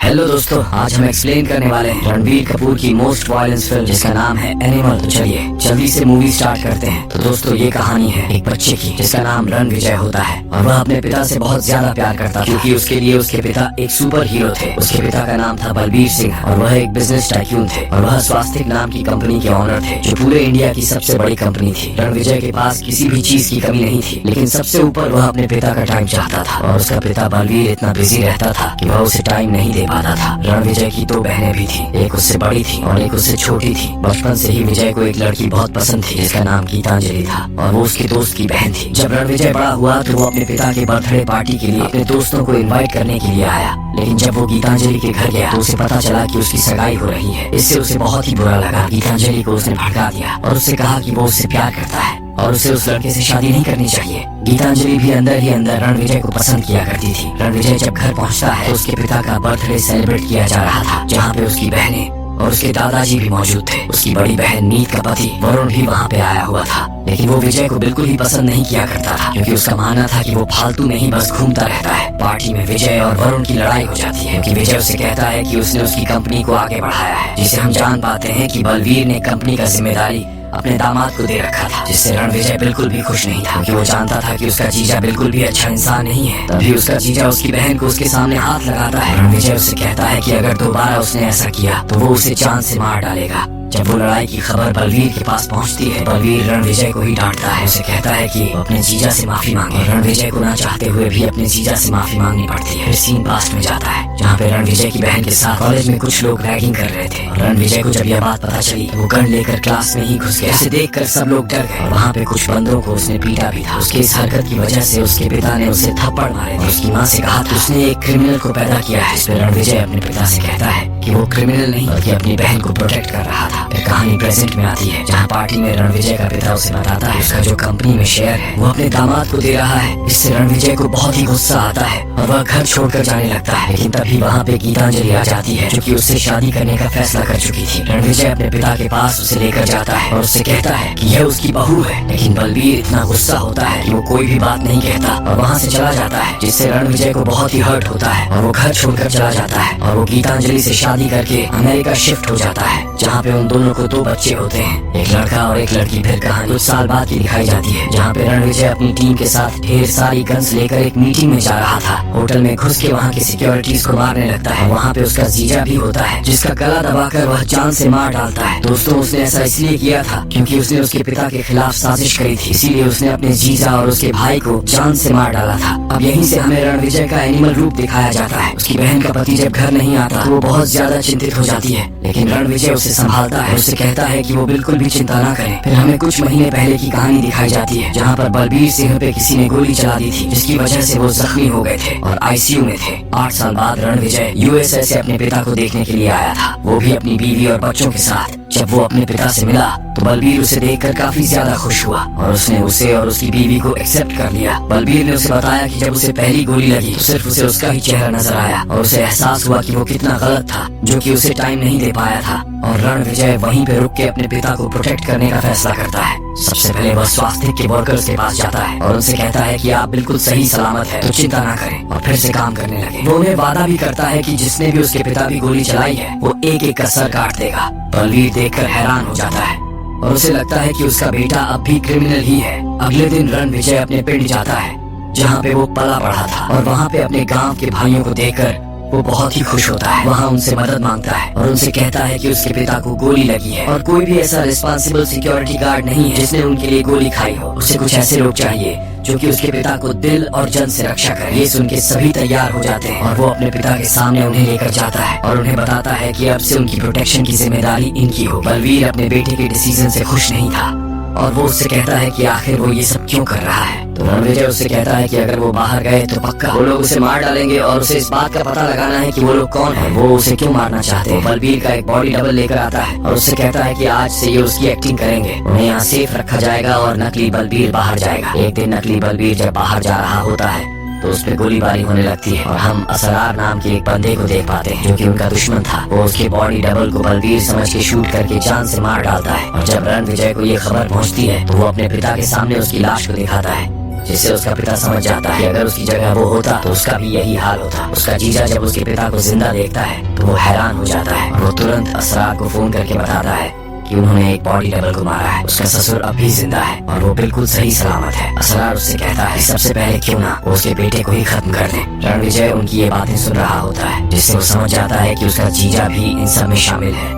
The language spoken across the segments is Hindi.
हेलो दोस्तों, आज हम एक्सप्लेन करने वाले हैं रणबीर कपूर की मोस्ट वायलेंस फिल्म जिसका नाम है एनिमल। तो चलिए जल्दी से मूवी स्टार्ट करते हैं। तो दोस्तों ये कहानी है एक बच्चे की जिसका नाम रणविजय होता है और वह अपने पिता से बहुत ज्यादा प्यार करता था क्योंकि उसके लिए उसके पिता एक सुपर हीरो थे। उसके पिता का नाम था बलबीर सिंह और वह एक बिजनेस टाइकून थे और वह स्वास्तिक नाम की कंपनी के ऑनर थे जो पूरे इंडिया की सबसे बड़ी कंपनी थी। रणविजय के पास किसी भी चीज की कमी नहीं थी, लेकिन सबसे ऊपर वह अपने पिता का टाइम चाहता था और उसका पिता बलबीर इतना बिजी रहता था कि वह उसे टाइम नहीं दे पाता था। रणविजय की दो बहनें भी थी, एक उससे बड़ी थी और एक उससे छोटी थी। बचपन से ही विजय को एक लड़की बहुत पसंद थी जिसका नाम गीतांजलि था और वो उसके दोस्त की बहन थी। जब रणविजय बड़ा हुआ तो वो अपने पिता के बर्थडे पार्टी के लिए अपने दोस्तों को इनवाइट करने के लिए आया, लेकिन जब वो गीतांजलि के घर गया तो उसे पता चला कि उसकी सगाई हो रही है। इससे उसे बहुत ही बुरा लगा। गीतांजलि को उसने भड़का दिया और उससे कहा कि वो उससे प्यार करता है और उसे उस लड़के से शादी नहीं करनी चाहिए। गीतांजलि भी अंदर ही अंदर रणविजय को पसंद किया करती थी। रणविजय जब घर पहुंचता है तो उसके पिता का बर्थडे सेलिब्रेट किया जा रहा था, जहाँ पे उसकी बहनें और उसके दादाजी भी मौजूद थे। उसकी बड़ी बहन नीत का पति वरुण भी वहाँ पे आया हुआ था, लेकिन वो विजय को बिल्कुल ही पसंद नहीं किया करता था क्योंकि उसका मानना था कि वो फालतू में ही बस घूमता रहता है। पार्टी में विजय और वरुण की लड़ाई हो जाती है क्योंकि विजय उसे कहता है कि उसने उसकी कंपनी को आगे बढ़ाया है, जिसे हम जान पाते हैं कि बलबीर ने कंपनी का जिम्मेदारी अपने दामाद को दे रखा था, जिससे रणविजय बिल्कुल भी खुश नहीं था क्योंकि वो जानता था कि उसका जीजा बिल्कुल भी अच्छा इंसान नहीं है। तभी उसका जीजा उसकी बहन को उसके सामने हाथ लगाता है। रणविजय उससे कहता है कि अगर दोबारा उसने ऐसा किया तो वो उसे जान से मार डालेगा। जब वो लड़ाई की खबर बलबीर के पास पहुंचती है, बलबीर रणविजय को ही डांटता है। उसे कहता है कि वो अपने जीजा से माफी मांगे। रणविजय को ना चाहते हुए भी अपने जीजा से माफी मांगनी पड़ती है। फिर सीन पास्ट में जाता है जहाँ पे रणविजय की बहन के साथ कॉलेज में कुछ लोग रैगिंग कर रहे थे और रणविजय को जब यह बात पता चली वो गन लेकर क्लास में ही घुस गया। उसे देखकर सब लोग डर गए और वहाँ पे कुछ बंदों को उसने पीटा भी था। उसके इस हरकत की वजह से उसके पिता ने उसे थप्पड़ मारे और उसकी माँ से कहा कि उसने एक क्रिमिनल को पैदा किया है। इस पर रणविजय अपने पिता से कहता है कि वो क्रिमिनल नहीं बल्कि अपनी बहन को प्रोटेक्ट कर रहा था। फिर कहानी प्रेजेंट में आती है जहाँ पार्टी में रणविजय का पिता उसे बताता है उसका जो कंपनी में शेयर है वो अपने दामाद को दे रहा है। इससे रणविजय को बहुत ही गुस्सा आता है और वह घर छोड़कर जाने लगता है, लेकिन तभी वहाँ पे गीतांजलि आ जाती है जो कि उससे शादी करने का फैसला कर चुकी थी। रणविजय अपने पिता के पास उसे लेकर जाता है और उससे कहता है कि यह उसकी बहू है, लेकिन बलबीर इतना गुस्सा होता है कि वो कोई भी बात नहीं कहता और वहाँ से चला जाता है, जिससे रणविजय को बहुत ही हर्ट होता है और वो घर छोड़कर चला जाता है और वो गीतांजलि से शादी करके अमेरिका शिफ्ट हो जाता है, जहाँ पे उन दोनों को दो बच्चे होते हैं, एक लड़का और एक लड़की। फिर कहानी कुछ साल बाद की दिखाई जाती है जहाँ पे रणविजय अपनी टीम के साथ ढेर सारी गन्स लेकर एक मीटिंग में जा रहा था। होटल में घुस के वहाँ की सिक्योरिटीज को मारने लगता है। वहाँ पे उसका जीजा भी होता है जिसका गला दबाकर वह जान से मार डालता है। दोस्तों उसने ऐसा इसलिए किया था क्योंकि उसने उसके पिता के खिलाफ साजिश करी थी, इसीलिए उसने अपने जीजा और उसके भाई को जान से मार डाला था। अब यहीं से हमें रणविजय का एनिमल रूप दिखाया जाता है। उसकी बहन का पति जब घर नहीं आता तो वो बहुत ज्यादा चिंतित हो जाती है, लेकिन रणविजय उसे संभालता है, उसे कहता है कि वो बिल्कुल भी चिंता ना करे। फिर हमें कुछ महीने पहले की कहानी दिखाई जाती है जहाँ पर बलबीर सिंह पे किसी ने गोली चला दी थी, जिसकी वजह से वो जख्मी हो गए थे और आईसीयू में थे। 8 साल बाद रणविजय यूएसए से अपने पिता को देखने के लिए आया था, वो भी अपनी बीवी और बच्चों के साथ। जब वो अपने पिता से मिला तो बलबीर उसे देखकर काफी ज्यादा खुश हुआ और उसने उसे और उसकी बीवी को एक्सेप्ट कर लिया। बलबीर ने उसे बताया कि जब उसे पहली गोली लगी तो सिर्फ उसे उसका ही चेहरा नजर आया और उसे एहसास हुआ कि वो कितना गलत था जो कि उसे टाइम नहीं दे पाया था। और रणविजय वहीं पे रुक के अपने पिता को प्रोटेक्ट करने का फैसला करता है। सबसे पहले वह स्वास्थ्य के वर्कर्स के पास जाता है और उनसे कहता है कि आप बिल्कुल सही सलामत है तो चिंता ना करें, और फिर से काम करने लगे। वो उन्हें वादा भी करता है कि जिसने भी उसके पिता की गोली चलाई है वो एक एक का सर काट देगा। बलबीर देखकर हैरान हो जाता है और उसे लगता है कि उसका बेटा अब भी क्रिमिनल ही है। अगले दिन रणविजय अपने पिंड जाता है जहाँ पे वो पला पड़ा था और वहाँ पे अपने गाँव के भाइयों को देखकर वो बहुत ही खुश होता है। वहाँ उनसे मदद मांगता है और उनसे कहता है कि उसके पिता को गोली लगी है और कोई भी ऐसा रिस्पॉन्सिबल सिक्योरिटी गार्ड नहीं है जिसने उनके लिए गोली खाई हो। उसे कुछ ऐसे लोग चाहिए जो कि उसके पिता को दिल और जान से रक्षा करे। ये सुन के सभी तैयार हो जाते हैं और वो अपने पिता के सामने उन्हें लेकर जाता है और उन्हें बताता है कि अब से उनकी प्रोटेक्शन की जिम्मेदारी इनकी हो। बलबीर अपने बेटे के डिसीजन से खुश नहीं था और वो उससे कहता है कि आखिर वो ये सब क्यों कर रहा है। तो रणविजय उससे कहता है कि अगर वो बाहर गए तो पक्का वो लोग उसे मार डालेंगे और उसे इस बात का पता लगाना है कि वो लोग कौन है, वो उसे क्यों मारना चाहते हैं। बलबीर का एक बॉडी डबल लेकर आता है और उससे कहता है कि आज से ये उसकी एक्टिंग करेंगे, उन्हें यहाँ सेफ रखा जाएगा और नकली बलबीर बाहर जाएगा। एक दिन नकली बलबीर जब बाहर जा रहा होता है तो उस पे गोलीबारी होने लगती है और हम असरार नाम के एक बंदे को देख पाते हैं जो कि उनका दुश्मन था। वो उसके बॉडी डबल को बलबीर समझ के शूट करके जान से मार डालता है और जब रणविजय को ये खबर पहुंचती है तो वो अपने पिता के सामने उसकी लाश को दिखाता है, जिससे उसका पिता समझ जाता है कि अगर उसकी जगह वो होता तो उसका भी यही हाल होता। उसका जीजा जब उसके पिता को जिंदा देखता है तो वो हैरान हो जाता है और वो तुरंत असरार को फोन करके बताता है कि उन्होंने एक बॉडी डबल को मारा है। उसका ससुर अब भी जिंदा है और वो बिल्कुल सही सलामत है। असरार उससे कहता है सबसे पहले क्यों ना वो उसके बेटे को ही खत्म कर दे। रणविजय उनकी ये बातें सुन रहा होता है, जिससे वो समझ जाता है कि उसका जीजा भी इन सब में शामिल है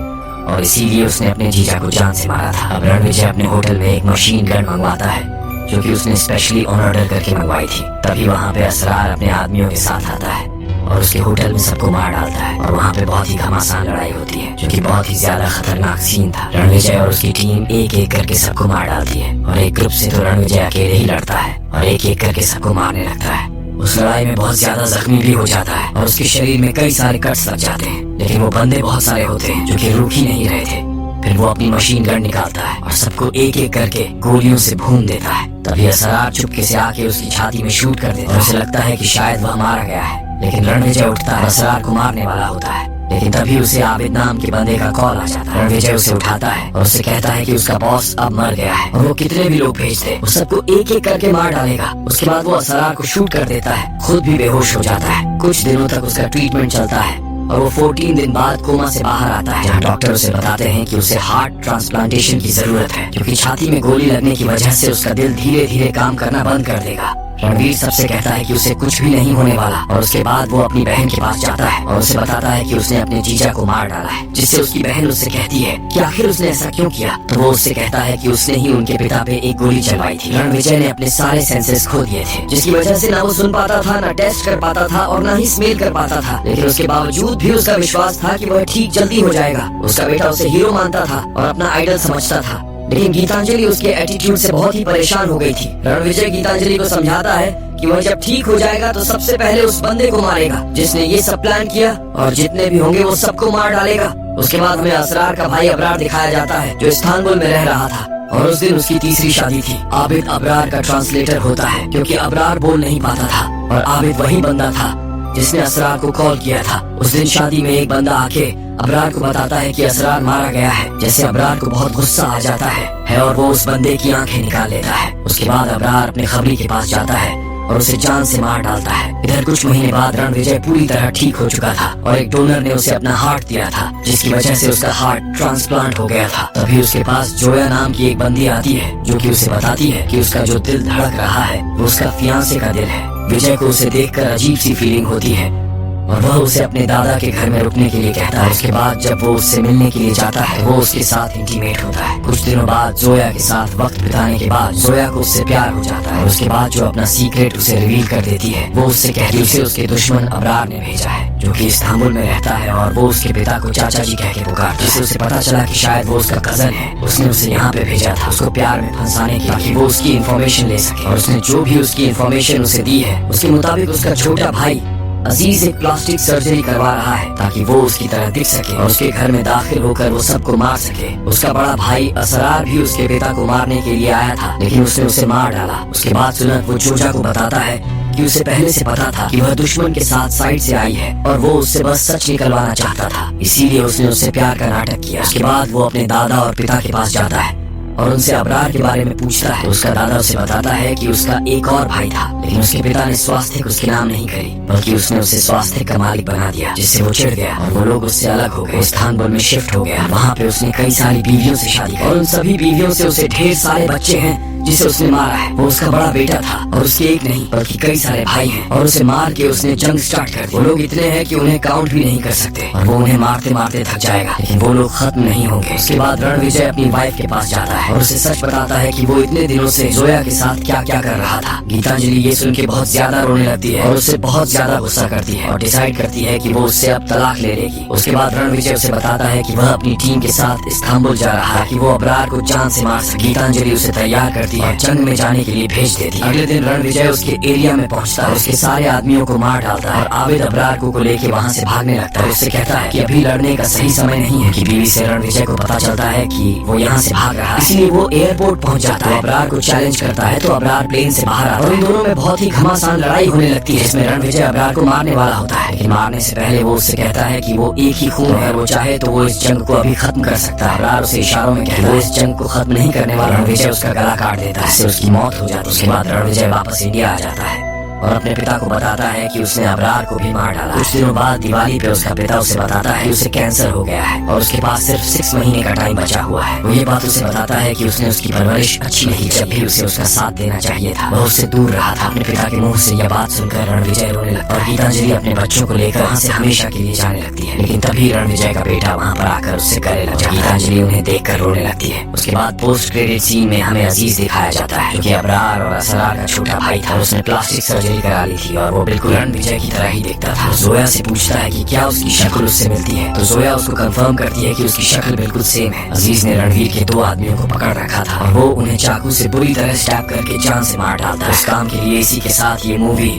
और इसीलिए उसने अपने जीजा को जान से मारा था। अब रणविजय अपने होटल में एक मशीन गन मंगवाता है जो कि उसने स्पेशली ऑन ऑर्डर करके मंगवाई थी। तभी वहाँ पे असरार अपने आदमियों के साथ आता है और उसके होटल में सबको मार डालता है और वहाँ पे बहुत ही घमासान लड़ाई होती है जो कि बहुत ही ज्यादा खतरनाक सीन था। रणविजय और उसकी टीम एक एक करके सबको मार डालती है और एक ग्रुप से तो रणविजय अकेले ही लड़ता है और एक एक करके सबको मारने लगता है। उस लड़ाई में बहुत ज्यादा जख्मी भी हो जाता है और उसके शरीर में कई सारे कट्स लग जाते हैं, लेकिन वो बंदे बहुत सारे होते हैं जो कि रुक ही नहीं रहे थे। फिर वो अपनी मशीन गन निकालता है और सबको एक एक करके गोलियों से भून देता है। तभी असरार चुपके से आके उसकी छाती में शूट कर देता है। उसे लगता है कि शायद वह मारा गया है, लेकिन रणविजय उठता है, असरार को मारने वाला होता है, लेकिन तभी उसे आबिद नाम के बंदे का कॉल आ जाता है। रणविजय उसे उठाता है और उसे कहता है कि उसका बॉस अब मर गया है और वो कितने भी लोग भेज दे वो सबको एक एक करके मार डालेगा। उसके बाद वो असरार को शूट कर देता है, खुद भी बेहोश हो जाता है। कुछ दिनों तक उसका ट्रीटमेंट चलता है और वो 14 दिन बाद कोमा से बाहर आता है, जहाँ डॉक्टर उसे बताते हैं कि उसे हार्ट ट्रांसप्लांटेशन की जरूरत है, क्योंकि छाती में गोली लगने की वजह से उसका दिल धीरे धीरे काम करना बंद कर देगा। रणवीर सबसे कहता है कि उसे कुछ भी नहीं होने वाला और उसके बाद वो अपनी बहन के पास जाता है और उसे बताता है कि उसने अपने जीजा को मार डाला है, जिससे उसकी बहन उससे कहती है कि आखिर उसने ऐसा क्यों किया। तो वो उससे कहता है कि उसने ही उनके पिता पे एक गोली चलवाई थी। रणविजय ने अपने सारे सेंसेस खो दिए थे, जिसकी वजह से ना वो सुन पाता था, ना टेस्ट कर पाता था और ना ही स्मेल कर पाता था, लेकिन उसके बावजूद भी उसका विश्वास था कि वह ठीक जल्दी हो जाएगा। उसका बेटा उसे हीरो मानता था और अपना आइडल समझता था, लेकिन गीतांजलि उसके एटीट्यूड से बहुत ही परेशान हो गई थी। रणविजय गीतांजलि को समझाता है कि वह जब ठीक हो जाएगा तो सबसे पहले उस बंदे को मारेगा जिसने ये सब प्लान किया और जितने भी होंगे वो सबको मार डालेगा। उसके बाद हमें असरार का भाई अबरार दिखाया जाता है जो इस्तांबुल में रह रहा था और उस दिन उसकी तीसरी शादी थी। आबिद अबरार का ट्रांसलेटर होता है क्योंकि अबरार बोल नहीं पाता था और आबिद वही बंदा था जिसने असरार को कॉल किया था। उस दिन शादी में एक बंदा आके अबरार को बताता है कि असरार मारा गया है, जैसे अबरार को बहुत गुस्सा आ जाता है और वो उस बंदे की आंखें निकाल लेता है। उसके बाद अबरार अपने खबरी के पास जाता है और उसे जान से मार डालता है। इधर कुछ महीने बाद रणविजय पूरी तरह ठीक हो चुका था और एक डोनर ने उसे अपना हार्ट दिया था, जिसकी वजह से उसका हार्ट ट्रांसप्लांट हो गया था। तभी उसके पास जोया नाम की एक बंदी आती है जो कि उसे बताती है कि उसका जो दिल धड़क रहा है वो उसका फियांसे का दिल है। विजय को उसे देखकर अजीब सी फीलिंग होती है और वह उसे अपने दादा के घर में रुकने के लिए कहता है। उसके बाद जब वो उससे मिलने के लिए जाता है वो उसके साथ इंटीमेट होता है। कुछ दिनों बाद जोया के साथ वक्त बिताने के बाद जोया को उससे प्यार हो जाता है और उसके बाद जो अपना सीक्रेट उसे रिवील कर देती है वो उससे कहती है उसे उसके दुश्मन अबरार ने भेजा है जो कि इस्तांबुल में रहता है और वो उसके पिता को चाचा जी कह के पुकारता है। जिससे उसे पता चला कि शायद वो उसका कजन है। उसने उसे यहाँ पे भेजा था उसको प्यार में फंसाने के ताकि वो उसकी इन्फॉर्मेशन ले सके और उसने जो भी उसकी इन्फॉर्मेशन उसे दी है उसके मुताबिक उसका छोटा भाई अजीज एक प्लास्टिक सर्जरी करवा रहा है ताकि वो उसकी तरह दिख सके और उसके घर में दाखिल होकर वो सबको मार सके। उसका बड़ा भाई असरार भी उसके पिता को मारने के लिए आया था, लेकिन उसने उसे मार डाला। उसके बाद सुनत वो जोजा को बताता है कि उसे पहले से पता था कि वह दुश्मन के साथ साइड से आई है और वो उससे बस सच निकलवाना चाहता था, इसीलिए उसने उससे प्यार का नाटक किया। उसके बाद वो अपने दादा और पिता के पास जाता है और उनसे अबरार के बारे में पूछता है। उसका दादा उसे बताता है कि उसका एक और भाई था, लेकिन उसके पिता ने स्वास्थ्य उसके नाम नहीं करी बल्कि उसने उसे स्वास्थ्य का मालिक बना दिया, जिससे वो चिढ़ गया और वो लोग उससे अलग हो गए। इस्तांबुल में शिफ्ट हो गया। वहाँ पे उसने कई सारी बीवियों से शादी की और उन सभी बीवियों से उसे ढेर सारे बच्चे हैं जिसे उसने मारा है। वो उसका बड़ा बेटा था और उसके एक नहीं बल्कि कई सारे भाई हैं और उसे मार के उसने जंग स्टार्ट कर दी। वो लोग इतने हैं कि उन्हें काउंट भी नहीं कर सकते और वो उन्हें मारते मारते थक जाएगा, लेकिन वो लोग खत्म नहीं होंगे। उसके बाद रणविजय अपनी वाइफ के पास जाता है और उसे सच बताता है कि वो इतने दिनों से जोया के साथ क्या क्या कर रहा था। गीतांजलि ये सुन के बहुत ज्यादा रोने लगती है और उससे बहुत ज्यादा गुस्सा करती है और डिसाइड करती है कि वो उससे अब तलाक ले लेगी। उसके बाद रणविजय उसे बताता है कि वह अपनी टीम के साथ इस्तांबुल जा रहा है कि वो अबरार को जान से मार सके। गीतांजलि उसे तैयार करती है, जंग में जाने के लिए भेज देती है। अगले दिन रणविजय उसके एरिया में पहुंचता है, उसके सारे आदमियों को मार डालता है और आबिद अबरार को लेके वहाँ से भागने लगता है। उससे कहता है कि अभी लड़ने का सही समय नहीं है। कि बीवी से रणविजय को पता चलता है कि वो यहाँ से भाग रहा है, इसलिए वो एयरपोर्ट पहुँच जाता है। अबरार को चैलेंज करता है तो अबरार प्लेन से बाहर आता है और इन दोनों में बहुत ही घमासान लड़ाई होने लगती है, जिसमें रणविजय अबरार को मारने वाला होता है। लेकिन मारने से पहले वो उससे कहता है कि वो एक ही खून है, वो चाहे तो वो इस जंग को अभी खत्म कर सकता है। अबरार उसे इशारों में कहता है वो इस जंग को खत्म नहीं करने वाला। रणविजय उसका गला काट देता है, इससे उसकी मौत हो जाती है। उसके बाद रणविजय वापस इंडिया आ जाता है और अपने पिता को बताता है कि उसने अबरार को भी मार डाला। कुछ दिनों बाद दिवाली पे उसका पिता उसे बताता है कि उसे कैंसर हो गया है और उसके पास सिर्फ 6 महीने का टाइम बचा हुआ है। वो ये बात उसे बताता है कि उसने उसकी परवरिश अच्छी नहीं, जब भी उसे उसका साथ देना चाहिए था वह उससे दूर रहा था। अपने पिता के मुंह से यह बात सुनकर रणविजय रोने लगता है और गीतांजलि अपने बच्चों को लेकर वहाँ से हमेशा के लिए जाने लगती है। लेकिन तभी रणविजय का बेटा वहाँ पर आकर उससे गले लग जाता है। गीतांजलि उन्हें देखकर रोने लगती है। उसके बाद पोस्ट क्रेडिट सीन में हमें अजीज दिखाया जाता है, जो कि अबरार और असरार का छोटा भाई था। उसने प्लास्टिक सर्जरी करा ली थी और वो बिल्कुल रणविजय की तरह ही दिखता था। जोया से पूछता है कि क्या उसकी शक्ल उससे मिलती है, तो जोया उसको कंफर्म करती है कि उसकी शक्ल बिल्कुल सेम है। अजीज ने रणवीर के 2 आदमियों को पकड़ रखा था और वो उन्हें चाकू से बुरी तरह स्टैब करके जान से मार डालता है। इस काम के लिए इसी के साथ ये मूवी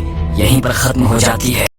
यहीं पर खत्म हो जाती है।